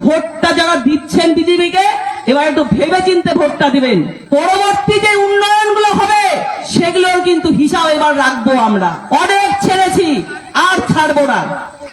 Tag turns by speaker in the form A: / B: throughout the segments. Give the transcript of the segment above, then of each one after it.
A: ভোটটা যারা দিচ্ছেন বিজেপিকে এবার একটু ভেবে চিন্তে ভোটটা দিবেন। পরবর্তী যে উন্নয়নগুলো হবে সেগুলোর কিন্তু হিসাব এবার রাখবো আমরা। অনেক ছেড়েছি, আর ছাড়বো না,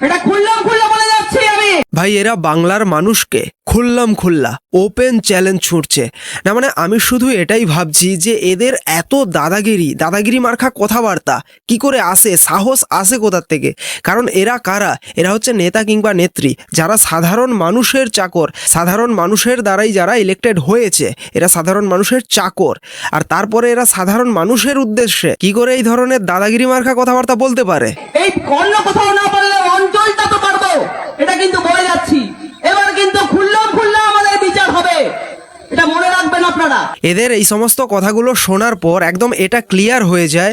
A: এটা খুললাম বলে যাচ্ছি আমি।
B: ভাই এরা বাংলার মানুষকে খুল্লা ওপেন চ্যালেঞ্জ ছুটছে না। মানে আমি শুধু এটাই ভাবছি যে এদের এত দাদাগিরি মার্কা কথাবার্তা কি করে আসে, সাহস আসে কোথার থেকে? কারণ এরা কারা? এরা হচ্ছে নেতা কিংবা নেত্রী, যারা সাধারণ মানুষের চাকর, সাধারণ মানুষের দ্বারাই যারা ইলেক্টেড হয়েছে, এরা সাধারণ মানুষের চাকর। আর তারপরে এরা সাধারণ মানুষের উদ্দেশ্যে কি করে এই ধরনের দাদাগিরি মার্কা কথাবার্তা বলতে পারে?
A: এই অন্য কোথাও না পারলে অঞ্চলটা তো পারবো, এটা কিন্তু বলে যাচ্ছি। এবার কিন্তু খুললাম আমাদের বিচার হবে, এটা মনে রাখবেন আপনারা।
B: এদের এই সমস্ত কথাগুলো শোনার পর একদম এটা ক্লিয়ার হয়ে যায়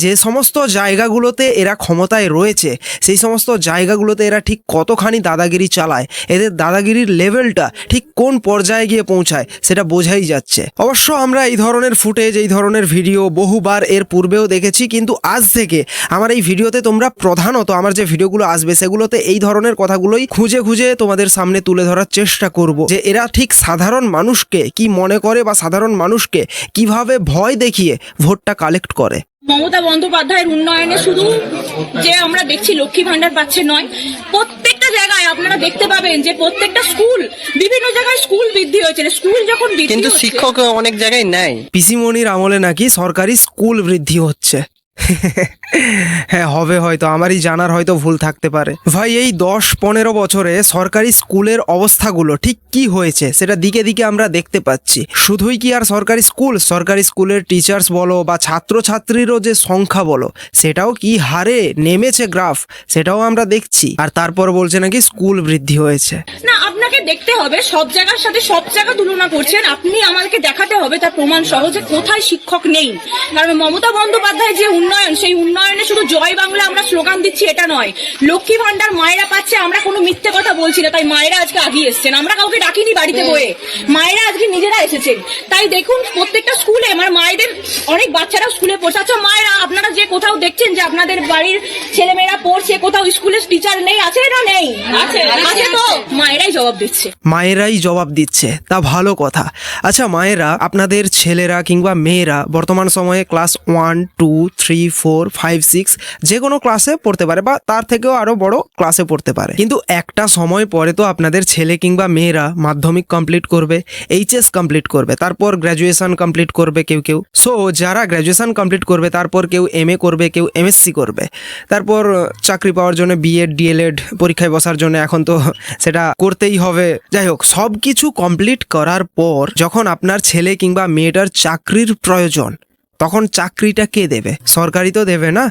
B: যে সমস্ত জায়গাগুলোতে এরা ক্ষমতায় রয়েছে সেই সমস্ত জায়গাগুলোতে এরা ঠিক কতখানি দাদাগিরি চালায়, এদের দাদাগিরির লেভেলটা ঠিক কোন পর্যায়ে গিয়ে পৌঁছায় সেটা বোঝাই যাচ্ছে। অবশ্য আমরা এই ধরনের ফুটেজ, এই ধরনের ভিডিও বহুবার এর পূর্বেও দেখেছি, কিন্তু আজ থেকে আমার এই ভিডিওতে তোমরা প্রধানত আমার যে ভিডিওগুলো আসবে সেগুলোতে এই ধরনের কথাগুলোই খুঁজে তোমাদের সামনে তুলে ধরার চেষ্টা করব, যে এরা ঠিক সাধারণ মানুষকে কি মনে করে বা সাধারণ মানুষকে কিভাবে ভয় দেখিয়ে ভোটটা কালেক্ট করে।
C: মমতা বন্দ্যোপাধ্যায়ের উন্নয়নে শুধু যে আমরা দেখছি লক্ষ্মী ভান্ডার পাচ্ছে নয়, প্রত্যেকটা জায়গায় আপনারা দেখতে পাবেন যে প্রত্যেকটা স্কুল, বিভিন্ন জায়গায় স্কুল বৃদ্ধি হয়েছে। স্কুল যখন বৃদ্ধি,
D: কিন্তু শিক্ষক অনেক জায়গায় নাই।
B: পিসিমণির আমলে নাকি সরকারি স্কুল বৃদ্ধি হচ্ছে। হ্যাঁ হবে, হয়তো আমারই জানার হয়তো ভুল থাকতে পারে। ভাই এই 10-15 বছরে সরকারি স্কুলের অবস্থাগুলো ঠিক কি হয়েছে সেটা দিকে দিকে আমরা দেখতে পাচ্ছি। শুধুই কি আর সরকারি স্কুলের টিচার্স বলো বা ছাত্রছাত্রীরও যে সংখ্যা বলো সেটাও কি হারে নেমেছে গ্রাফ, সেটাও আমরা দেখছি। আর তারপর বলছে নাকি স্কুল বৃদ্ধি হয়েছে।
C: না, আপনাকে দেখতে হবে সব জায়গার সাথে সব জায়গা তুলনা করছেন, আপনি আমাকে দেখাতে হবে তার প্রমাণ সহ যে কোথায় শিক্ষক নেই। কারণ মমতা বন্দ্যোপাধ্যায় যে উন্নয়ন, সেই উন্নয়নে শুধু জয় বাংলা আমরা স্লোগান দিচ্ছি এটা নয়, লক্ষ্মী ভান্ডার মায়েরা পাচ্ছে, আমরা কোনো মিথ্যে কথা বলছি না। তাই মায়েরা আজকে আগিয়ে এসছেন, আমরা কাউকে ডাকিনি বাড়িতে বয়ে, মায়েরা আজকে নিজেরা এসেছেন। তাই দেখুন প্রত্যেকটা স্কুলে আমার মায়েদের অনেক বাচ্চারা স্কুলে পড়ছে। আচ্ছা মায়েরা, আপনারা যে কোথাও দেখছেন যে আপনাদের বাড়ির ছেলেমেয়েরা পড়ছে, কোথাও স্কুলে টিচার নেই, আছে না নেই? আছে তো, মায়েরাই জবাব দিচ্ছে। তা ভালো কথা। আচ্ছা মায়েরা, আপনাদের ছেলেরা কিংবা মেয়েরা বর্তমান সময়ে ক্লাস 1, 2, 3, 4, 5, 6 যে কোনো ক্লাসে পড়তে পারে বা তার থেকেও আরো বড় ক্লাসে পড়তে পারে, কিন্তু একটা সময় পরে তো আপনাদের ছেলে কিংবা মেয়েরা মাধ্যমিক কমপ্লিট করবে, এইচএস কমপ্লিট করবে, তারপর গ্র্যাজুয়েশন কমপ্লিট করবে কেউ। সো যারা গ্র্যাজুয়েশন কমপ্লিট করবে তারপর কেউ এমএ করবে, কেউ এমএসসি করবে, তারপর চাকরি পাওয়ার জন্য বিএড ডিএলএড পরীক্ষায় বসার জন্য এখন তো সেটা করতেই হবে। যাই হোক, সব কিছু কমপ্লিট করার পর যখন আপনার ছেলে কিংবা মেয়েটার চাকরির প্রয়োজন, তখন চাকরিটা কে দেবে? সরকারই তো দেবে না।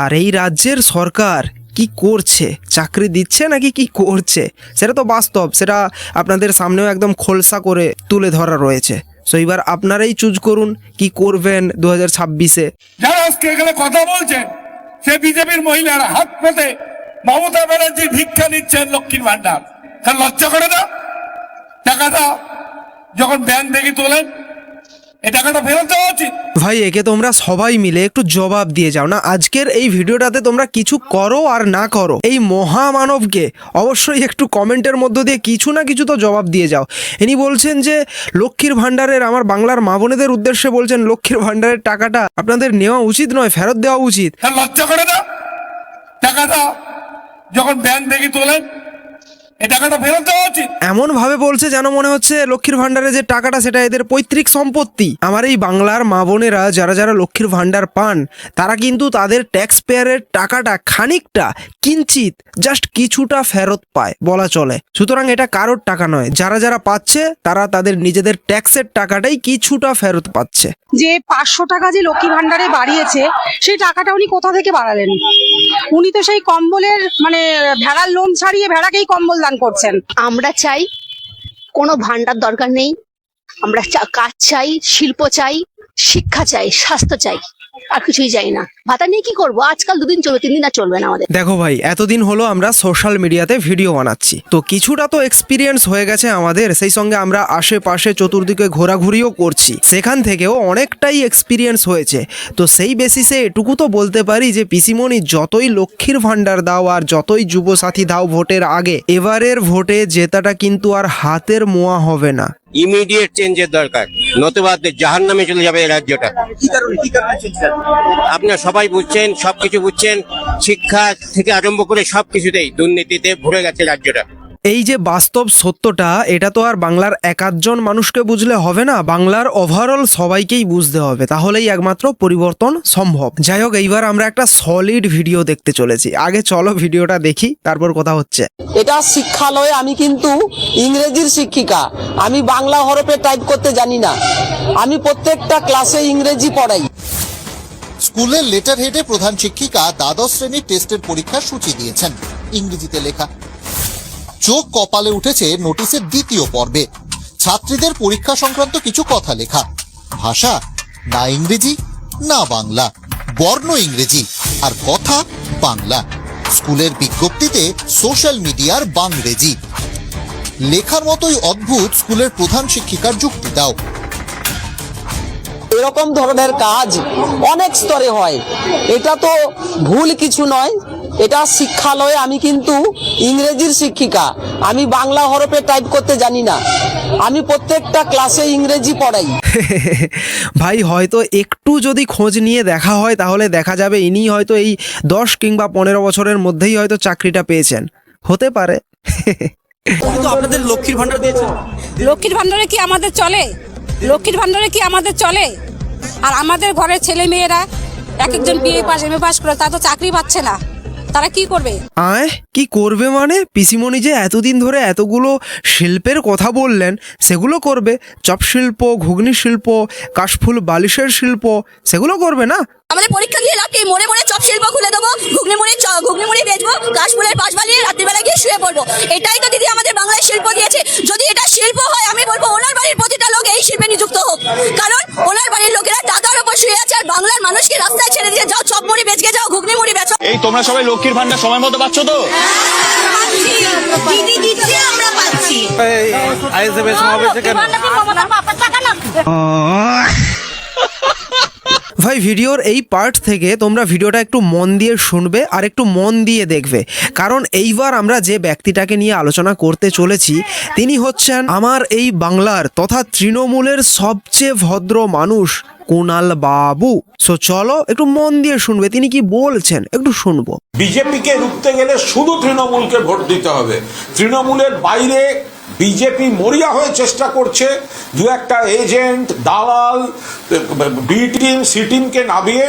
C: আর এই রাজ্যের সরকার কি করছে, চাকরি দিচ্ছে নাকি কি করছে সেটা তো বাস্তব, সেটা আপনাদের সামনেও একদম খোলসা করে তুলে ধরা রয়েছে। সো এবার আপনারাই চুজ করুন কি করবেন 2026-এ।
E: যারা আজকে এখানে কথা বলছেন সে বিজেপির মহিলারা হাত পেতে মমতা ব্যানার্জি ভিক্ষা নিচ্ছেন লক্ষ্মীর ভান্ডার, তার লজ্জা করে না? টাকাটা যখন ব্যাংক থেকে তোলেন এই টাকাটা ফেরত দেওয়া উচিত।
B: ভাই একে তোমরা সবাই মিলে একটু জবাব দিয়ে যাও না। আজকের এই ভিডিওটাতে তোমরা কিছু করো আর না করো, এই মহামানবকে অবশ্যই একটু কমেন্টের মধ্য দিয়ে কিছু না কিছু তো জবাব দিয়ে যাও। ইনি বলছেন যে লক্ষ্মীর ভান্ডারের, আমার বাংলার মা বোনেদের উদ্দেশ্যে বলছেন লক্ষ্মীর ভান্ডারের টাকাটা আপনাদের নেওয়া উচিত নয়, ফেরত দেওয়া উচিত।
E: তার লজ্জা করে না? টাকাটা যখন ব্যাংক থেকে তোলেন এই টাকাটা ফেরত দেওয়া উচিত।
B: এমন ভাবে বলছে যেন মনে হচ্ছে লক্ষ্মীর ভান্ডারে যে টাকাটা সেটা এদের পৈতৃক সম্পত্তি। আমার এই বাংলার মা বোনেরা যারা লক্ষ্মীর ভান্ডার পান তারা কিন্তু তাদের ট্যাক্স পেয়ারের টাকাটা খানিকটা, কিঞ্চিত, জাস্ট কিছুটা ফেরত পায় বলা চলে। সুতরাং এটা কারোর টাকা নয়, যারা পাচ্ছে তারা তাদের নিজেদের ট্যাক্সের টাকাটাই কিছুটা ফেরত পাচ্ছে।
F: যে 500 টাকা যে লক্ষ্মী ভান্ডারে বাড়িয়েছে সেই টাকাটা উনি কোথা থেকে বাড়ালেন? উনি তো সেই কম্বলের মানে ভেড়ার লোন ছাড়িয়ে ভেড়াকেই কম্বল দান করছেন।
G: আমরা চাই কোনো ভান্ডার দরকার নেই, আমরা কাজ চাই, শিল্প চাই, শিক্ষা চাই, স্বাস্থ্য চাই। আর কিছুই চাই না। ভাতা নিয়ে কি করবো? আজকাল 2 দিন চলবে, 3 দিন আর চলবে না আমাদের।
B: দেখো ভাই, এতদিন হলো আমরা সোশ্যাল মিডিয়াতে ভিডিও বানাচ্ছি, তো কিছুটা তো এক্সপিরিয়েন্স হয়ে গেছে আমাদের, সেই সঙ্গে আমরা আশেপাশে চতুর্দিকে ঘোরাঘুরিও করছি, সেখান থেকেও অনেকটাই এক্সপিরিয়েন্স হয়েছে। তো সেই বেসিসে এটুকু তো বলতে পারি যে পিসিমণি, যতই লক্ষ্মীর ভান্ডার দাও আর যতই যুবসাথী দাও ভোটের আগে, এবারের ভোটে জেতাটা কিন্তু আর হাতের মোয়া হবে না।
H: ইমিডিয়েট চেঞ্জের দরকার, নতুবা জাহান্নামে চলে যাবে এই রাজ্যটা। আপনারা সবাই বুঝছেন, সবকিছু বুঝছেন, শিক্ষা থেকে আরম্ভ করে সবকিছুতেই দুর্নীতিতে ভরে গেছে রাজ্যটা।
B: এই যে বাস্তব সত্যটা, এটা তো আর বাংলার 1-8জন মানুষকে বুঝলে হবে না, বাংলার ওভারঅল সবাইকেই বুঝতে হবে, তাহলেই একমাত্র পরিবর্তন সম্ভব। যাই হোক, এইবার আমরা একটা সলিড ভিডিও দেখতে চলেছি। আগে চলো ভিডিওটা দেখি, তারপর কথা হচ্ছে।
I: এটা শিক্ষালয়ে আমি কিন্তু ইংরেজির শিক্ষিকা, আমি বাংলা হরফে টাইপ করতে জানি না, আমি প্রত্যেকটা ক্লাসে ইংরেজি পড়াই।
J: স্কুলের লেটার হেডে প্রধান শিক্ষিকা দ্বাদশ শ্রেণীর টেস্টের পরীক্ষার সূচি দিয়েছেন, ইংরেজিতে লেখা। চোখ কপালে উঠেছে নোটিশের দ্বিতীয় পর্বে, ছাত্রীদের পরীক্ষা সংক্রান্ত কিছু কথা লেখা, ভাষা না ইংরেজি না বাংলা, বর্ণ ইংরেজি আর কথা বাংলা। স্কুলের বিজ্ঞপ্তিতে সোশ্যাল মিডিয়ার বাংরেজি। লেখার মতোই অদ্ভুত স্কুলের প্রধান শিক্ষিকার যুক্তি দাও।
I: এরকম ধরনের কাজ অনেক স্তরে হয়, এটা তো ভুল কিছু নয়। এটা শিক্ষালয়ে আমি কিন্তু ইংরেজির শিক্ষিকা, আমি বাংলা হরফে টাইপ করতে জানি না, আমি প্রত্যেকটা ক্লাসে ইংরেজি পড়াই।
B: ভাই, হয়তো একটু যদি খোঁজ নিয়ে দেখা হয় তাহলে দেখা যাবে ইনি হয়তো এই 10 কিংবা 15 বছরের মধ্যেই হয়তো চাকরিটা পেয়েছেন, হতে পারে।
A: আপনাদের লক্ষ্মীর ভান্ডার দিয়েছে,
F: লক্ষ্মীর ভান্ডারে কি আমাদের চলে? লক্ষ্মীর ভান্ডারে কি আমাদের চলে? আর আমাদের ঘরের ছেলে মেয়েরা একজন বিএ পাস এমএ পাস করে, তারা তো চাকরি পাচ্ছে না, তারা কি করবে?
B: কি করবে মানে? পিসিমণি যে এতদিন ধরে এতগুলো শিল্পের কথা বললেন, সেগুলো করবে। চপ শিল্প, ঘুগনি শিল্প, কাশফুল বালিশের শিল্প, সেগুলো করবে না?
C: আমাদের পরীক্ষা দিয়ে রাতে মনে মনে চপ শিল্প খুলে দেবো, ঘুগনি মুড়ি বেচবো, কাশফুলের পাশ বানিয়ে রাত্রিবেলা গিয়ে শুয়ে পড়বো। এটাই তো দিদি আমাদের বাংলায় শিল্প দিয়েছে। যদি এটা শিল্প হয়, আমি বলবো ওনার বাড়ির প্রতিটা লোক এই শিল্পে নিযুক্ত হোক, কারণ ওনার বাড়ির লোকেরা দাদার উপর শুয়ে আছে আর বাংলার মানুষকে রাস্তায় ছেড়ে দিয়ে যাও, চপ মুড়ি বেচকে যাও, ঘুগনি মুড়ি বেচো।
K: এই তোমরা সবাই লক্ষ্মীর ভান্ডার সময় মতো পাচ্ছ তো?
C: দিদি দিচ্ছে, আমরা পাচ্ছি।
B: ভাই, ভিডিওর এই পার্ট থেকে তোমরা ভিডিওটা একটু মন দিয়ে শুনবে আর একটু মন দিয়ে দেখবে, কারণ এইবার আমরা যে ব্যক্তিটাকে নিয়ে আলোচনা করতে চলেছি তিনি হচ্ছেন আমার এই বাংলার তথা তৃণমূলের সবচেয়ে ভদ্র মানুষ, কুণাল বাবু। সো চলো একটু মন দিয়ে শুনবে তিনি কি বলছেন, একটু শুনবো।
L: বিজেপিকে রুখতে গেলে শুধু তৃণমূলকে ভোট দিতে হবে। তৃণমূলের বাইরে বিজেপি মরিয়া হয়ে চেষ্টা করছে 2-1টা এজেন্ট, দালাল, বি টিম, সি টিমকে নামিয়ে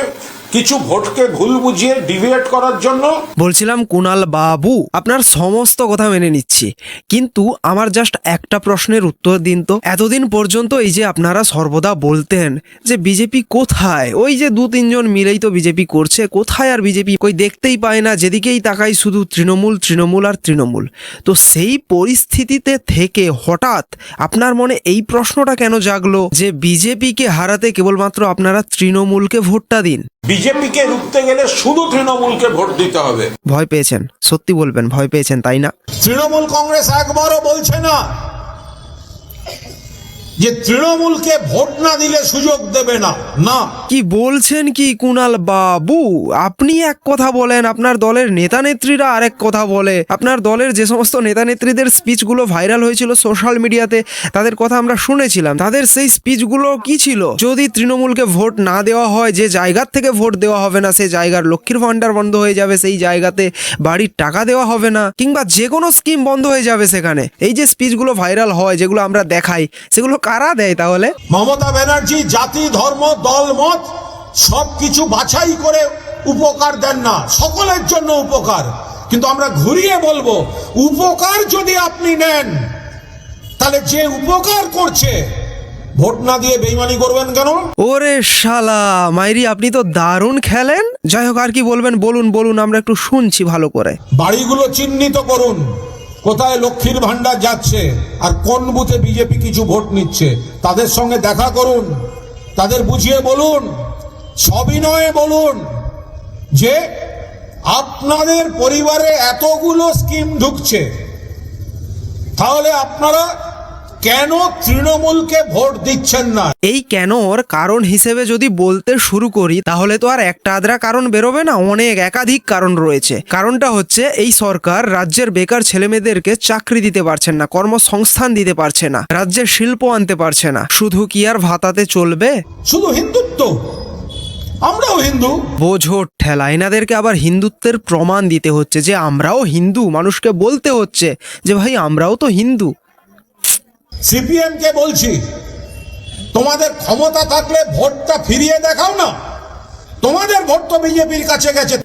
L: কিছু ভোটকে ভুল বুঝিয়ে ডিভিয়েট করার জন্য।
B: বলছিলাম কুণাল বাবু, আপনার সমস্ত কথা মেনে নিচ্ছি, কিন্তু আমার জাস্ট একটা প্রশ্নের উত্তর দিন তো। এতদিন পর্যন্ত এই যে আপনারা সর্বদা বলতেন যে বিজেপি কোথায়, ওই যে 2-3 জন মিলেই তো বিজেপি করছে, কোথায় আর বিজেপি কই দেখতেই পায় না, যেদিকেই তাকাই শুধু তৃণমূল তৃণমূল আর তৃণমূল। তো সেই পরিস্থিতিতে থেকে হঠাৎ আপনার মনে এই প্রশ্নটা কেন জাগলো যে বিজেপিকে হারাতে কেবলমাত্র আপনারা তৃণমূলকে ভোটটা দিন?
L: বিজেপিকে রুখতে গেলে শুধু তৃণমূলকে ভোট দিতে হবে।
B: ভয় পেয়েছেন, সত্যি বলবেন ভয় পেয়েছেন, তাই না?
L: তৃণমূল কংগ্রেস একবারও বলছে না যে তৃণমূলকে ভোট না দিলে সুযোগ দেবে না। না,
B: কি বলছেন কি কুণাল বাবু? আপনি এক কথা বলেন, আপনার দলের নেতা নেত্রীরা আরেক কথা বলে। আপনার দলের যে সমস্ত নেতা নেত্রীদের স্পিচগুলো ভাইরাল হয়েছিল সোশ্যাল মিডিয়াতে, তাদের কথা আমরা শুনেছিলাম। তাদের সেই স্পিচগুলো কি ছিল? যদি তৃণমূলকে ভোট না দেওয়া হয়, যে জায়গার থেকে ভোট দেওয়া হবে না, সেই জায়গার লক্ষ্মীর ভান্ডার বন্ধ হয়ে যাবে, সেই জায়গাতে বাড়ির টাকা দেওয়া হবে না, কিংবা যে কোনো স্কিম বন্ধ হয়ে যাবে সেখানে। এই যে স্পিচগুলো ভাইরাল হয়, যেগুলো আমরা দেখাই, সেগুলো কারা দেয় তাহলে?
L: মমতা ব্যানার্জি জাতি, ধর্ম, দল, মত সবকিছু বাছাই করে উপকার দেন না, সকলের জন্য উপকার। কিন্তু আমরা ঘুরিয়ে বলবো, উপকার যদি আপনি নেন, তাহলে যে উপকার করছে ভোট না দিয়ে বেইমানি করবেন কেন?
B: ওরে শালা মাইরি, আপনি তো দারুণ খেলেন। যাই হোক, আর কি বলবেন বলুন বলুন, আমরা একটু শুনছি ভালো করে।
L: বাড়িগুলো চিহ্নিত করুন, কোথায় লক্ষ্মীর ভান্ডার যাচ্ছে আর কোন বুথে বিজেপি কিছু ভোট নিচ্ছে। তাদের সঙ্গে দেখা করুন, তাদের বুঝিয়ে বলুন সবিনয়ে বলুন যে আপনাদের পরিবারে এতগুলো স্কিম ঢুকছে, তাহলে আপনারা কেন তৃণমূলকে ভোট দিচ্ছেন না?
B: এই কেনর কারণ হিসেবে যদি বলতে শুরু করি তাহলে তো আর একটা আদ্রা কারণ বেরোবে না, অনেক একাধিক কারণ রয়েছে। কারণটা হচ্ছে এই সরকার রাজ্যের বেকার ছেলেমেয়েদেরকে চাকরি দিতে পারছেন না, কর্মসংস্থান দিতে পারছে না, রাজ্যের শিল্প আনতে পারছে না। শুধু কি আর ভাতাতে চলবে?
L: শুধু হিন্দুত্ব, আমরাও হিন্দু।
B: বোঝো ঠেলা, এনাদেরকে আবার হিন্দুত্বের প্রমাণ দিতে হচ্ছে যে আমরাও হিন্দু, মানুষকে বলতে হচ্ছে যে ভাই আমরাও তো হিন্দু।
L: সিপিএম কে বলছি, তোমাদের ক্ষমতা থাকলে ভোটটা ফিরিয়ে দেখাও না। তোমাদের ভোট তো বিজেপির কাছে গেছে।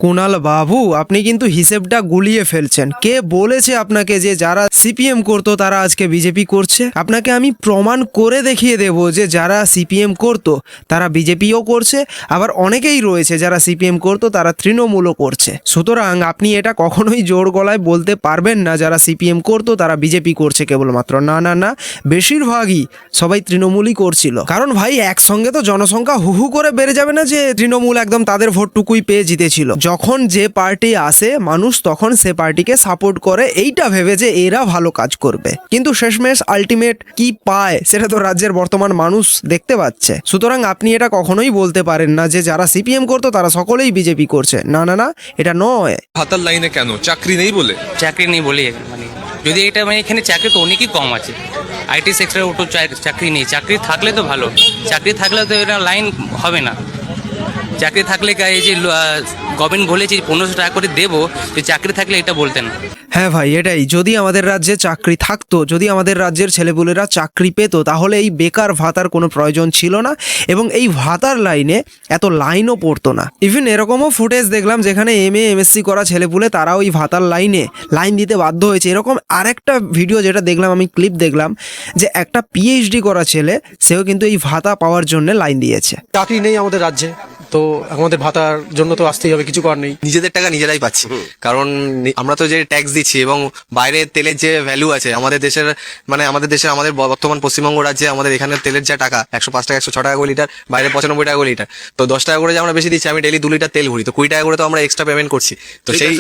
B: কুণাল বাবু, আপনি কিন্তু হিসেবটা গুলিয়ে ফেলছেন। কে বলেছে আপনাকে যে যারা সিপিএম করতো তারা আজকে বিজেপি করছে? আপনাকে আমি প্রমাণ করে দেখিয়ে দেব যে যারা সিপিএম করতো তারা বিজেপিও করছে, আবার অনেকেই রয়েছে যারা সিপিএম করতো তারা তৃণমূলও করছে। সুতরাং আপনি এটা কখনোই জোর গলায় বলতে পারবেন না যারা সিপিএম করতো তারা বিজেপি করছে কেবলমাত্র। না না না, বেশিরভাগই সবাই তৃণমূলই করছিল। কারণ ভাই একসঙ্গে তো জনসংখ্যা হুহু করে বেড়ে যাবে না যে তৃণমূল একদম তাদের ভোটটুকুই পেয়ে জিতেছিল। যখন যে পার্টি আসে মানুষ তখন সে পার্টিকে সাপোর্ট করে এইটা ভেবে যে এরা ভালো কাজ করবে, কিন্তু শেষমেশ আলটিমেট কি পায় সেটা তো রাজ্যের বর্তমান মানুষ দেখতে পাচ্ছে। সুতরাং আপনি এটা কখনোই বলতে পারেন না যে যারা সিপিএম করতো তারা সকলেই বিজেপি করছে। না না না, এটা নয়।
K: ভাতার লাইনে কেন? চাকরি নেই বলে?
D: চাকরি নেই বলে মানে যদি এটা মানে এখানে চাকরি তো অনেকই কম আছে। আইটি সেক্টরে ওটো চাকরি নেই। চাকরি থাকলে তো ভালো, চাকরি থাকলে তো এটা লাইন হবে না। চাকরি থাকলে এই যে গভর্নমেন্ট বলেছে 1500 টাকা করে দেবো, যে চাকরি থাকলে এটা বলতেন।
B: হ্যাঁ ভাই, এটাই। যদি আমাদের রাজ্যে চাকরি থাকতো, যদি আমাদের রাজ্যের ছেলেপুলেরা চাকরি পেতো তাহলে এই বেকার ভাতার কোনো প্রয়োজন ছিল না এবং এই ভাতার লাইনে এত লাইনও পড়তো না। ইভেন এরকমও ফুটেজ দেখলাম যেখানে MA MSc করা ছেলেপুলে তারাও এই ভাতার লাইন দিতে বাধ্য হয়েছে। এরকম আরেকটা ভিডিও যেটা দেখলাম, আমি ক্লিপ দেখলাম যে একটা PhD করা ছেলে সেও কিন্তু এই ভাতা পাওয়ার জন্য লাইন দিয়েছে।
M: চাকরি নেই আমাদের রাজ্যে, তো আমাদের ভাতার জন্য তো আসতেই হবে, কিছু করার নেই।
N: নিজেদের টাকা নিজেরাই পাচ্ছি, কারণ আমরা তো যে ট্যাক্স দিচ্ছি এবং বাইরে তেলের যে ভ্যালু আছে আমাদের দেশের আমাদের বর্তমান পশ্চিমবঙ্গ রাজ্যে আমাদের এখানে তেলের যা টাকা 105 টাকা 106 টাকা করে লিটার, বাইরে 95 টাকা করে লিটার। তো 10 টাকা করে যে আমরা বেশি দিচ্ছি, আমি ডেলি 2 লিটার তেল ভরি, তো 20 টাকা করে তো আমরা এক্সট্রা পেমেন্ট করছি। তো সেই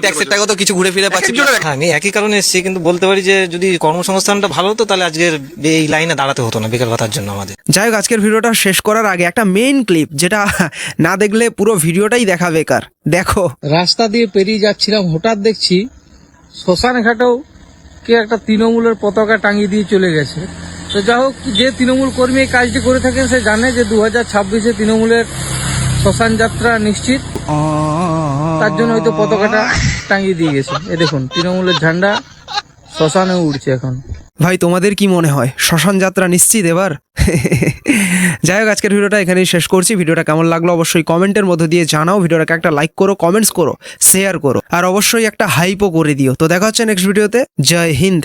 N: ট্যাক্সের টাকা তো কিছু ঘুরে ফিরে পাচ্ছি।
M: আমি একই কারণে এসেছি, কিন্তু বলতে পারি যে যদি কর্মসংস্থানটা ভালো হতো তাহলে আজকের এই লাইনে দাঁড়াতে হতো না বেকার ভাতার জন্য আমাদের।
B: যাই হোক, আজকের ভিডিওটা শেষ করার আগে একটা মেইন ক্লিপ যেটা না দেখলে পুরো ভিডিওটাই দেখা বেকার। দেখো,
A: রাস্তা দিয়ে পেরিয়ে যাচ্ছিলাম, হঠাৎ দেখছি শ্মশান ঘাটেও কে একটা তৃণমূলের পতাকা টাঙিয়ে দিয়ে চলে গেছে। তো যাই হোক, যে তৃণমূল কর্মী এই কাজটি করে থাকেন সে জানে যে 2026-এ তৃণমূলের শ্মশান যাত্রা নিশ্চিত, তার জন্য হয়তো পতাকাটা টাঙিয়ে দিয়ে গেছে। এ দেখুন, তৃণমূলের ঝান্ডা শ্মশানে উঠছে এখন।
B: ভাই তোমাদের কি মনে হয় শ্মশান যাত্রা নিশ্চিত এবার? যাই হোক, আজকের ভিডিওটা এখানেই শেষ করছি। ভিডিওটা কেমন লাগলো অবশ্যই কমেন্টের মধ্যে দিয়ে জানাও। ভিডিওটাকে একটা লাইক করো, কমেন্টস করো, শেয়ার করো, আর অবশ্যই একটা হাইপও করে দিও। তো দেখা হচ্ছে নেক্সট ভিডিওতে। জয় হিন্দ।